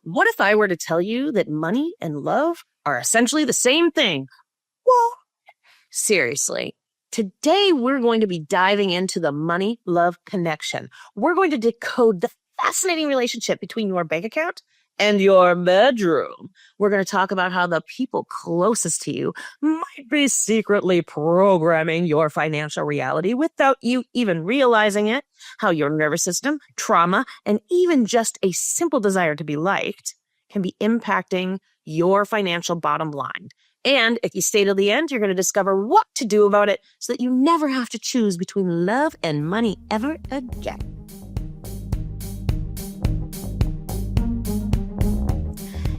What if I were to tell you that money and love are essentially the same thing? Well, seriously. Today, we're going to be diving into the money-love connection. We're going to decode the fascinating relationship between your bank account and your bedroom. We're going to talk about how the people closest to you might be secretly programming your financial reality without you even realizing it, how your nervous system, trauma, and even just a simple desire to be liked can be impacting your financial bottom line. And if you stay till the end, you're going to discover what to do about it so that you never have to choose between love and money ever again.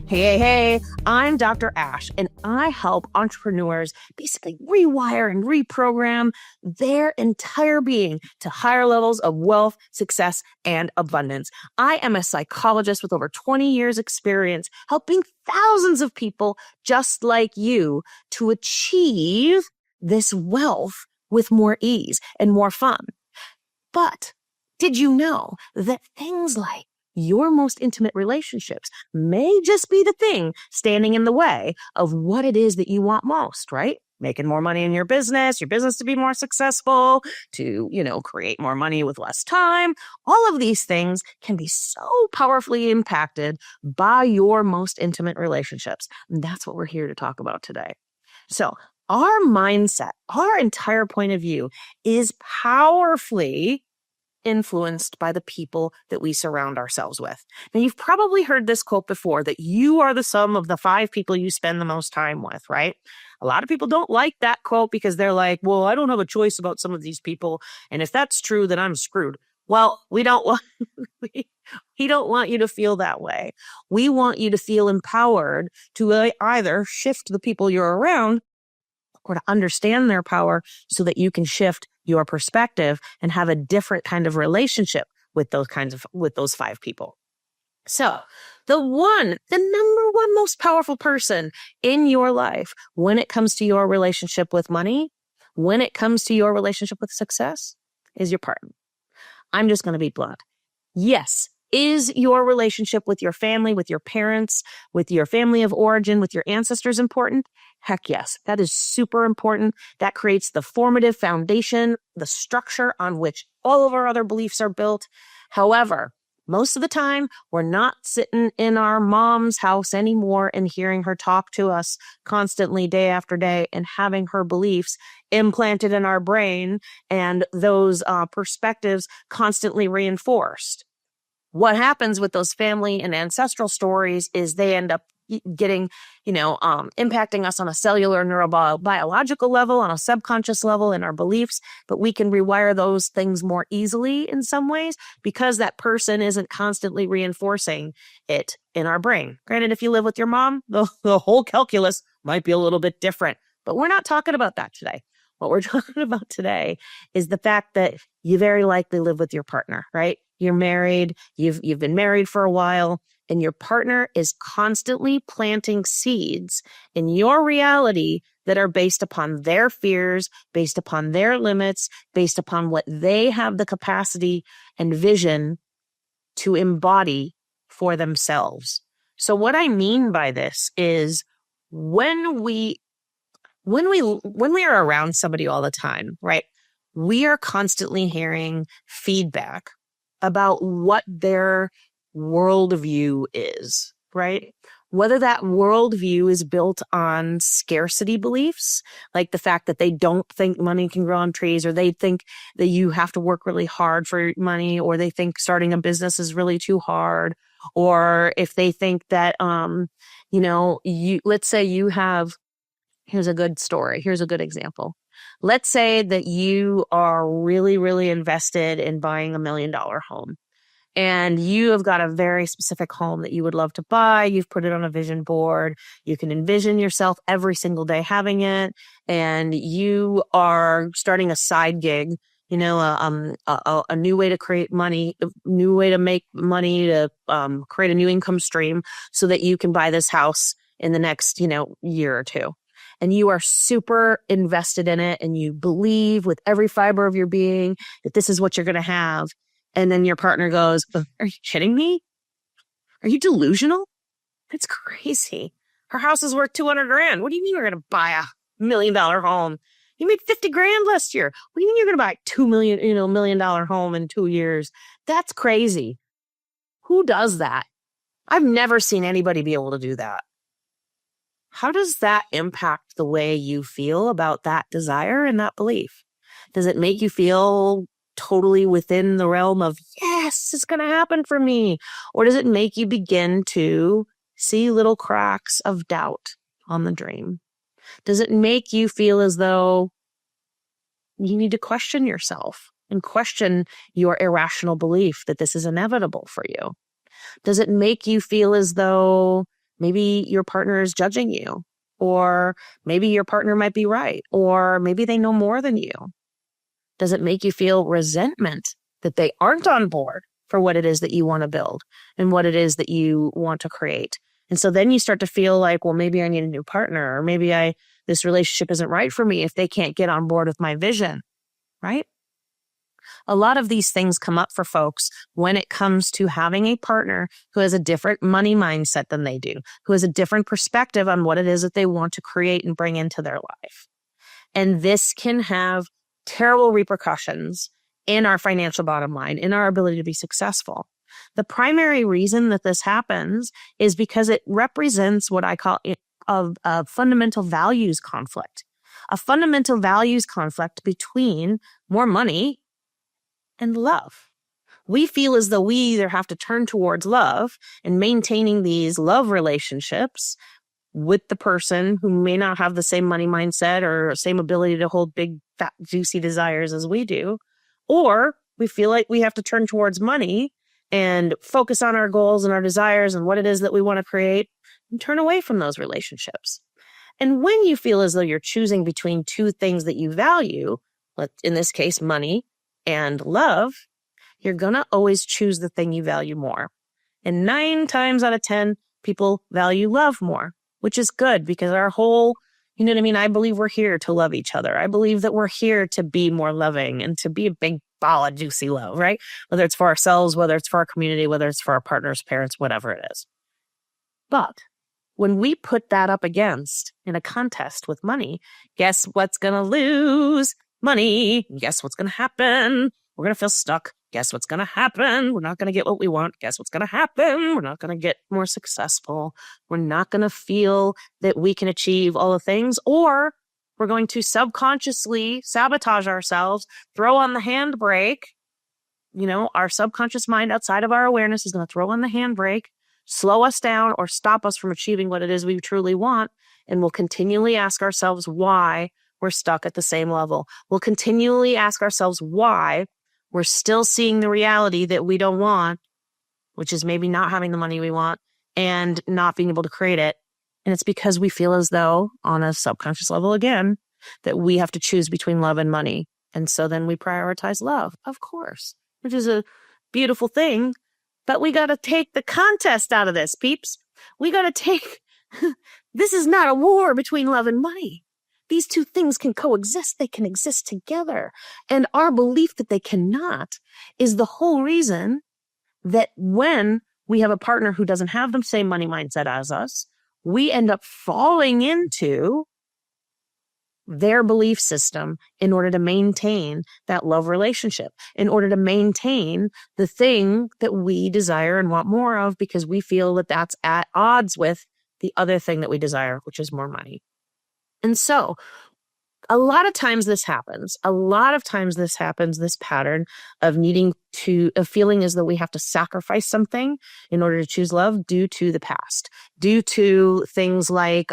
Hey, I'm Dr. Ash, and I help entrepreneurs basically rewire and reprogram their entire being to higher levels of wealth, success, and abundance. I am a psychologist with over 20 years experience helping thousands of people just like you to achieve this wealth with more ease and more fun. But did you know that things like your most intimate relationships may just be the thing standing in the way of what it is that you want most, right? Making more money in your business to be more successful, to, create more money with less time. All of these things can be so powerfully impacted by your most intimate relationships. And that's what we're here to talk about today. So our mindset, our entire point of view is powerfully influenced by the people that we surround ourselves with. Now, you've probably heard this quote before, that you are the sum of the 5 people you spend the most time with, right? A lot of people don't like that quote because they're like, well, I don't have a choice about some of these people. And if that's true, then I'm screwed. Well, we don't want you to feel that way. We want you to feel empowered to either shift the people you're around or to understand their power so that you can shift your perspective and have a different kind of relationship with those 5 people. So the number one most powerful person in your life when it comes to your relationship with money, when it comes to your relationship with success, is your partner. I'm just going to be blunt. Yes. Is your relationship with your family, with your parents, with your family of origin, with your ancestors important? Heck yes, that is super important. That creates the formative foundation, the structure on which all of our other beliefs are built. However, most of the time, we're not sitting in our mom's house anymore and hearing her talk to us constantly day after day and having her beliefs implanted in our brain and those perspectives constantly reinforced. What happens with those family and ancestral stories is they end up getting, impacting us on a cellular neurobiological level, on a subconscious level in our beliefs, but we can rewire those things more easily in some ways because that person isn't constantly reinforcing it in our brain. Granted, if you live with your mom, the whole calculus might be a little bit different, but we're not talking about that today. What we're talking about today is the fact that you very likely live with your partner, right? You're married, you've been married for a while, and your partner is constantly planting seeds in your reality that are based upon their fears, based upon their limits, based upon what they have the capacity and vision to embody for themselves. So what I mean by this is when we are around somebody all the time, right? We are constantly hearing feedback about what their worldview is, right? Whether that worldview is built on scarcity beliefs, like the fact that they don't think money can grow on trees, or they think that you have to work really hard for money, or they think starting a business is really too hard, or if they think that, let's say you have, here's a good story. Here's a good example. Let's say that you are really, really invested in buying $1 million home, and you have got a very specific home that you would love to buy. You've put it on a vision board. You can envision yourself every single day having it, and you are starting a side gig, a new way to create money, a new way to make money, to create a new income stream so that you can buy this house in the next, year or two. And you are super invested in it, and you believe with every fiber of your being that this is what you're going to have. And then your partner goes, "Are you kidding me? Are you delusional? It's crazy. Her house is worth 200 grand. What do you mean you're going to buy $1 million home? You made 50 grand last year. What do you mean you're going to buy $2 million home in 2 years? That's crazy. Who does that? I've never seen anybody be able to do that. How does that impact the way you feel about that desire and that belief? Does it make you feel totally within the realm of, yes, it's going to happen for me? Or does it make you begin to see little cracks of doubt on the dream? Does it make you feel as though you need to question yourself and question your irrational belief that this is inevitable for you? Does it make you feel as though maybe your partner is judging you, or maybe your partner might be right, or maybe they know more than you? Does it make you feel resentment that they aren't on board for what it is that you want to build and what it is that you want to create? And so then you start to feel like, well, maybe I need a new partner, or maybe this relationship isn't right for me if they can't get on board with my vision, right? A lot of these things come up for folks when it comes to having a partner who has a different money mindset than they do, who has a different perspective on what it is that they want to create and bring into their life. And this can have terrible repercussions in our financial bottom line, in our ability to be successful. The primary reason that this happens is because it represents what I call a fundamental values conflict, a fundamental values conflict between more money and love. We feel as though we either have to turn towards love and maintaining these love relationships with the person who may not have the same money mindset or same ability to hold big, fat, juicy desires as we do, or we feel like we have to turn towards money and focus on our goals and our desires and what it is that we want to create and turn away from those relationships. And when you feel as though you're choosing between two things that you value, in this case, money and love, you're going to always choose the thing you value more. And 9 times out of 10, people value love more, which is good because our whole, you know what I mean? I believe we're here to love each other. I believe that we're here to be more loving and to be a big ball of juicy love, right? Whether it's for ourselves, whether it's for our community, whether it's for our partners, parents, whatever it is. But when we put that up against in a contest with money, guess what's going to lose? Money. Guess what's going to happen? We're going to feel stuck. Guess what's going to happen? We're not going to get what we want. Guess what's going to happen? We're not going to get more successful. We're not going to feel that we can achieve all the things, or we're going to subconsciously sabotage ourselves, throw on the handbrake. You know, our subconscious mind outside of our awareness is going to throw on the handbrake, slow us down, or stop us from achieving what it is we truly want. And we'll continually ask ourselves why we're stuck at the same level. We'll continually ask ourselves why we're still seeing the reality that we don't want, which is maybe not having the money we want and not being able to create it. And it's because we feel as though, on a subconscious level again, that we have to choose between love and money. And so then we prioritize love, of course, which is a beautiful thing. But we got to take the contest out of this, peeps. We got to take, this is not a war between love and money. These two things can coexist. They can exist together. And our belief that they cannot is the whole reason that when we have a partner who doesn't have the same money mindset as us, we end up falling into their belief system in order to maintain that love relationship, in order to maintain the thing that we desire and want more of, because we feel that that's at odds with the other thing that we desire, which is more money. And so a lot of times this happens. This pattern of of feeling as though we have to sacrifice something in order to choose love due to the past, due to things like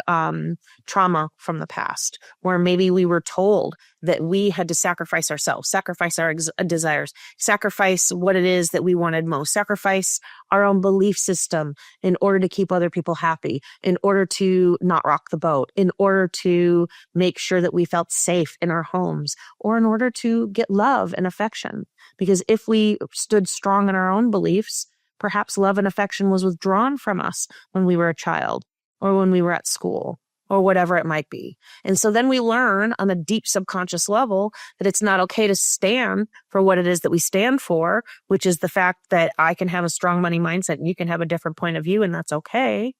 trauma from the past, where maybe we were told that we had to sacrifice ourselves, sacrifice our desires, sacrifice what it is that we wanted most, sacrifice our own belief system in order to keep other people happy, in order to not rock the boat, in order to make sure that we felt safe in our homes, or in order to get love and affection. Because if we stood strong in our own beliefs, perhaps love and affection was withdrawn from us when we were a child or when we were at school or whatever it might be. And so then we learn on a deep subconscious level that it's not okay to stand for what it is that we stand for, which is the fact that I can have a strong money mindset and you can have a different point of view, and that's okay.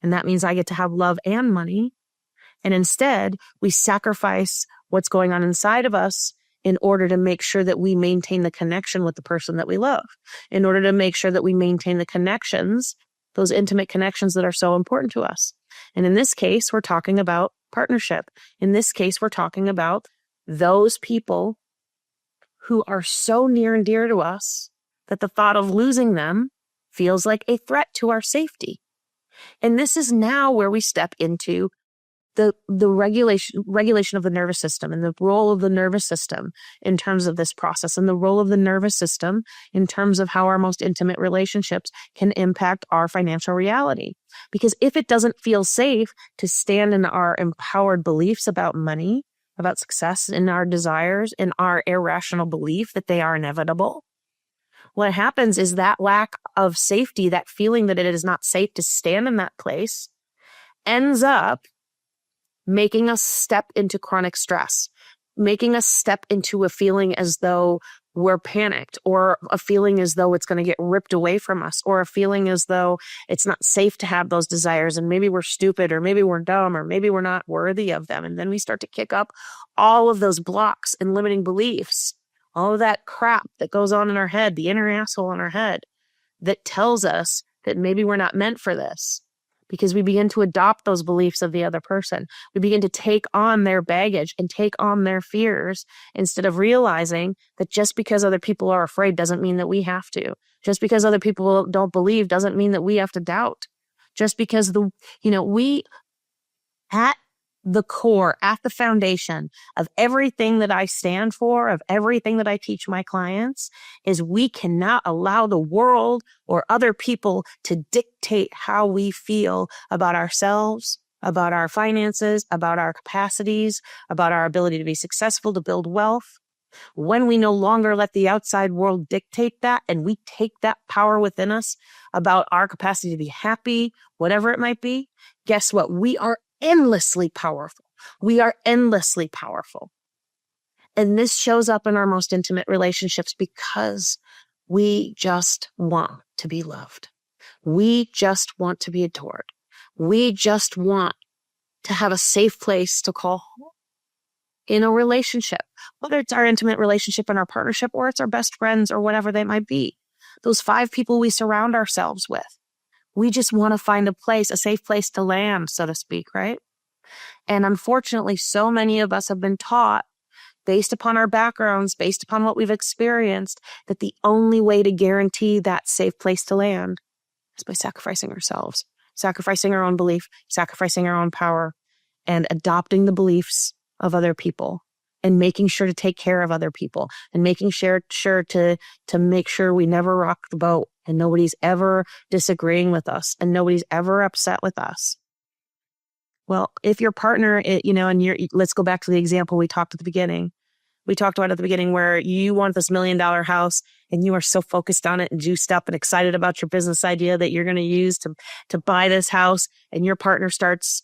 And that means I get to have love and money. And instead, we sacrifice what's going on inside of us in order to make sure that we maintain the connection with the person that we love, in order to make sure that we maintain the connections, those intimate connections that are so important to us. And in this case, we're talking about partnership. In this case, we're talking about those people who are so near and dear to us that the thought of losing them feels like a threat to our safety. And this is now where we step into the regulation of the nervous system and the role of the nervous system in terms of this process, and the role of the nervous system in terms of how our most intimate relationships can impact our financial reality. Because if it doesn't feel safe to stand in our empowered beliefs about money, about success, in our desires, in our irrational belief that they are inevitable, what happens is that lack of safety, that feeling that it is not safe to stand in that place, ends up making us step into chronic stress, making us step into a feeling as though we're panicked, or a feeling as though it's going to get ripped away from us, or a feeling as though it's not safe to have those desires, and maybe we're stupid, or maybe we're dumb, or maybe we're not worthy of them. And then we start to kick up all of those blocks and limiting beliefs, all of that crap that goes on in our head, the inner asshole in our head that tells us that maybe we're not meant for this. Because we begin to adopt those beliefs of the other person. We begin to take on their baggage and take on their fears, instead of realizing that just because other people are afraid doesn't mean that we have to. Just because other people don't believe doesn't mean that we have to doubt. Just because we, at the core, at the foundation of everything that I stand for, of everything that I teach my clients, is we cannot allow the world or other people to dictate how we feel about ourselves, about our finances, about our capacities, about our ability to be successful, to build wealth. When we no longer let the outside world dictate that, and we take that power within us about our capacity to be happy, whatever it might be, guess what? We are endlessly powerful. We are endlessly powerful. And this shows up in our most intimate relationships because we just want to be loved. We just want to be adored. We just want to have a safe place to call home in a relationship, whether it's our intimate relationship and our partnership, or it's our best friends, or whatever they might be. Those 5 people we surround ourselves with. We just want to find a place, a safe place to land, so to speak, right? And unfortunately, so many of us have been taught, based upon our backgrounds, based upon what we've experienced, that the only way to guarantee that safe place to land is by sacrificing ourselves, sacrificing our own belief, sacrificing our own power, and adopting the beliefs of other people, and making sure to take care of other people, and making sure to make sure we never rock the boat, and nobody's ever disagreeing with us, and nobody's ever upset with us. Well, if your partner, let's go back to the example we talked about at the beginning, where you want this $1 million house, and you are so focused on it and juiced up and excited about your business idea that you're going to use to buy this house, and your partner starts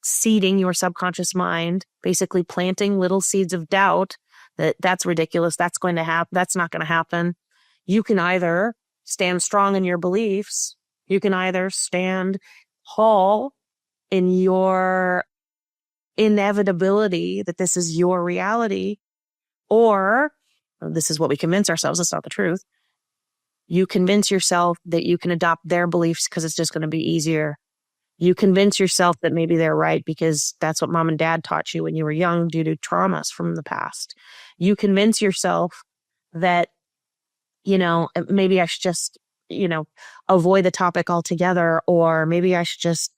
seeding your subconscious mind, basically planting little seeds of doubt that that's ridiculous, that's not going to happen. You can either stand strong in your beliefs, you can either stand tall in your inevitability that this is your reality, or this is what we convince ourselves, it's not the truth. You convince yourself that you can adopt their beliefs because it's just going to be easier. You convince yourself that maybe they're right because that's what mom and dad taught you when you were young due to traumas from the past. You convince yourself that, maybe I should just, avoid the topic altogether, or maybe I should just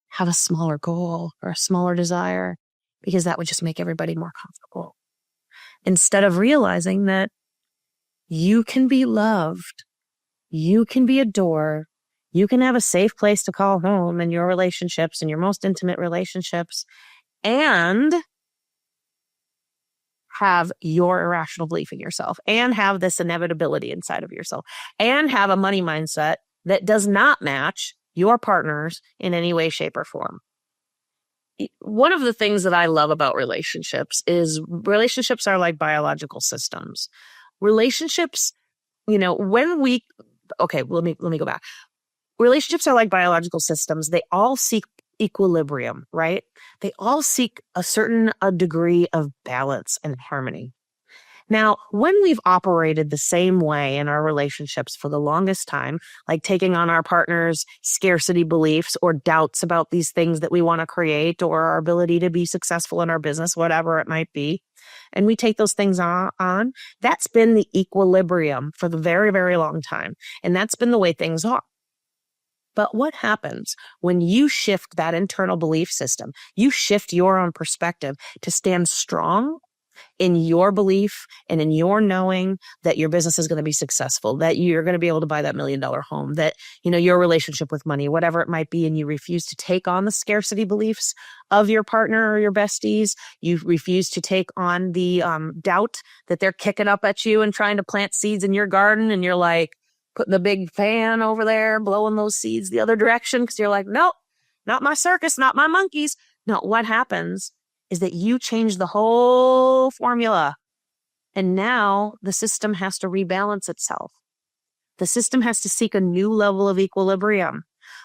have a smaller goal or a smaller desire because that would just make everybody more comfortable. Instead of realizing that you can be loved, you can be adored, you can have a safe place to call home in your relationships, in your most intimate relationships, and have your irrational belief in yourself, and have this inevitability inside of yourself, and have a money mindset that does not match your partner's in any way, shape, or form. One of the things that I love about relationships is relationships are like biological systems. Relationships, let me go back. relationships are like biological systems. They all seek equilibrium, right? They all seek a degree of balance and harmony. Now, when we've operated the same way in our relationships for the longest time, like taking on our partner's scarcity beliefs or doubts about these things that we want to create or our ability to be successful in our business, whatever it might be, and we take those things on, that's been the equilibrium for the very, very long time. And that's been the way things are. But what happens when you shift that internal belief system? You shift your own perspective to stand strong in your belief and in your knowing that your business is going to be successful, that you're going to be able to buy that $1 million home, that, your relationship with money, whatever it might be, and you refuse to take on the scarcity beliefs of your partner or your besties. You refuse to take on the doubt that they're kicking up at you and trying to plant seeds in your garden. And you're like putting the big fan over there, blowing those seeds the other direction because you're like, nope, not my circus, not my monkeys. No, what happens is that you change the whole formula. And now the system has to rebalance itself. The system has to seek a new level of equilibrium.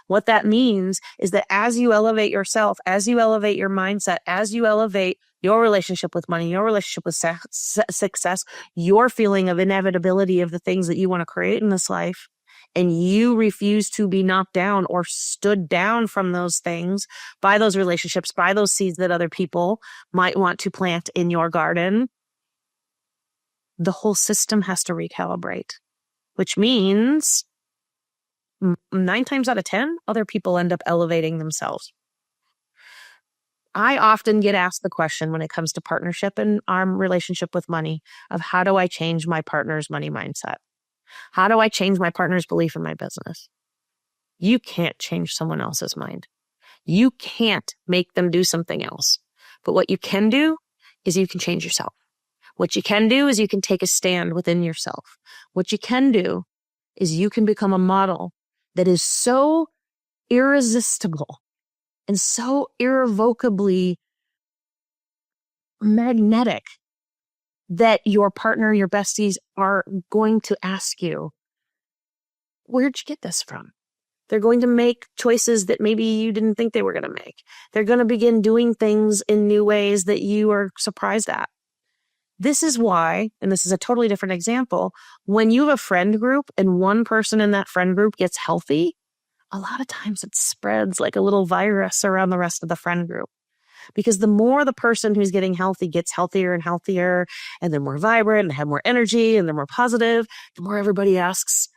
What that means is that as you elevate yourself, as you elevate your mindset, as you elevate your relationship with money, your relationship with success, your feeling of inevitability of the things that you want to create in this life, and you refuse to be knocked down or stood down from those things by those relationships, by those seeds that other people might want to plant in your garden, the whole system has to recalibrate, which means 9 times out of 10, other people end up elevating themselves. I often get asked the question when it comes to partnership and our relationship with money of how do I change my partner's money mindset? How do I change my partner's belief in my business? You can't change someone else's mind. You can't make them do something else. But what you can do is you can change yourself. What you can do is you can take a stand within yourself. What you can do is you can become a model that is so irresistible and so irrevocably magnetic that your partner, your besties are going to ask you, where'd you get this from? They're going to make choices that maybe you didn't think they were going to make. They're going to begin doing things in new ways that you are surprised at. This is why, and this is a totally different example, when you have a friend group and one person in that friend group gets healthy, a lot of times it spreads like a little virus around the rest of the friend group. Because the more the person who's getting healthy gets healthier and healthier, and they're more vibrant and have more energy and they're more positive, the more everybody asks,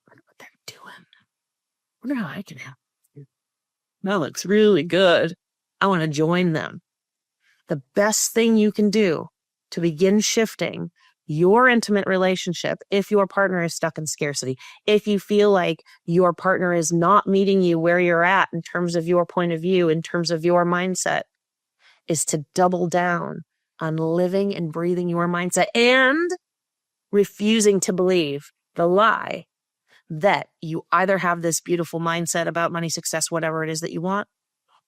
I wonder what they're doing. I wonder how I can help. That looks really good. I want to join them. The best thing you can do to begin shifting your intimate relationship, if your partner is stuck in scarcity, if you feel like your partner is not meeting you where you're at in terms of your point of view, in terms of your mindset, is to double down on living and breathing your mindset and refusing to believe the lie that you either have this beautiful mindset about money, success, whatever it is that you want,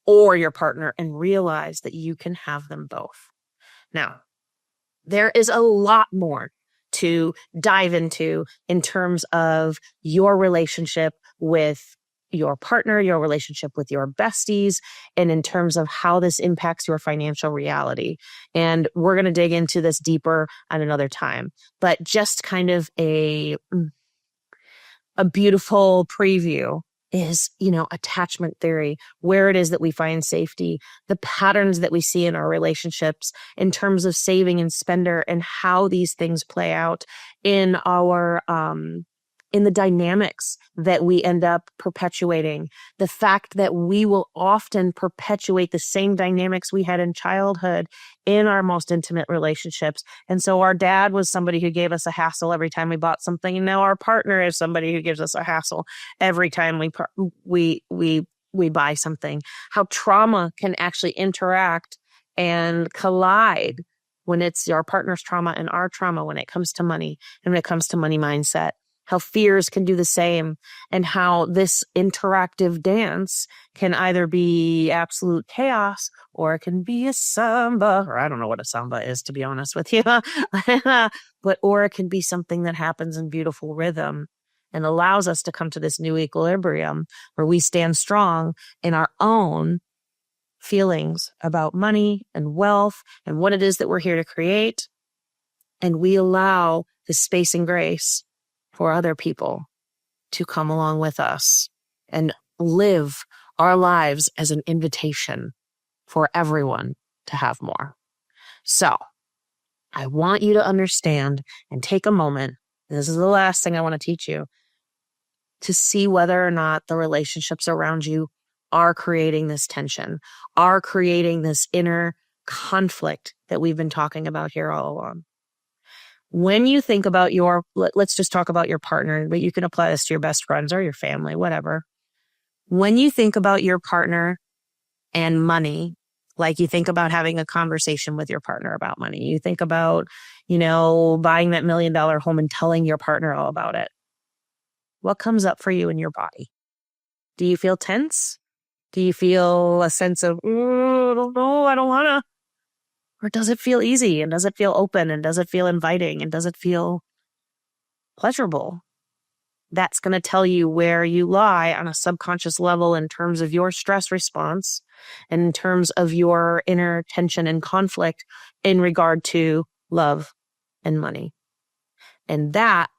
or your partner, and realize that you can have them both. Now, there is a lot more to dive into in terms of your relationship with your partner, your relationship with your besties, and in terms of how this impacts your financial reality. And we're going to dig into this deeper at another time. But just kind of a beautiful preview is, attachment theory, where it is that we find safety, the patterns that we see in our relationships in terms of saving and spender, and how these things play out in our, in the dynamics that we end up perpetuating. The fact that we will often perpetuate the same dynamics we had in childhood in our most intimate relationships. And so our dad was somebody who gave us a hassle every time we bought something. And now our partner is somebody who gives us a hassle every time we buy something. How trauma can actually interact and collide when it's our partner's trauma and our trauma when it comes to money and when it comes to money mindset. How fears can do the same, and how this interactive dance can either be absolute chaos or it can be a samba, or I don't know what a samba is, to be honest with you, or it can be something that happens in beautiful rhythm. and allows us to come to this new equilibrium where we stand strong in our own feelings about money and wealth and what it is that we're here to create. And we allow the space and grace for other people to come along with us and live our lives as an invitation for everyone to have more. So I want you to understand and take a moment. This is the last thing I want to teach you, to see whether or not the relationships around you are creating this tension, are creating this inner conflict that we've been talking about here all along. When you think about let's just talk about your partner, but you can apply this to your best friends or your family, whatever. When you think about your partner and money, like you think about having a conversation with your partner about money, you think about, buying that $1 million home and telling your partner all about it. What comes up for you in your body? Do you feel tense? Do you feel a sense of, I don't know, I don't want to? Or does it feel easy, and does it feel open, and does it feel inviting, and does it feel pleasurable? That's going to tell you where you lie on a subconscious level in terms of your stress response and in terms of your inner tension and conflict in regard to love and money. And that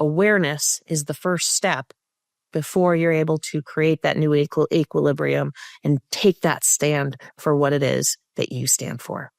awareness is the first step before you're able to create that new equilibrium and take that stand for what it is that you stand for.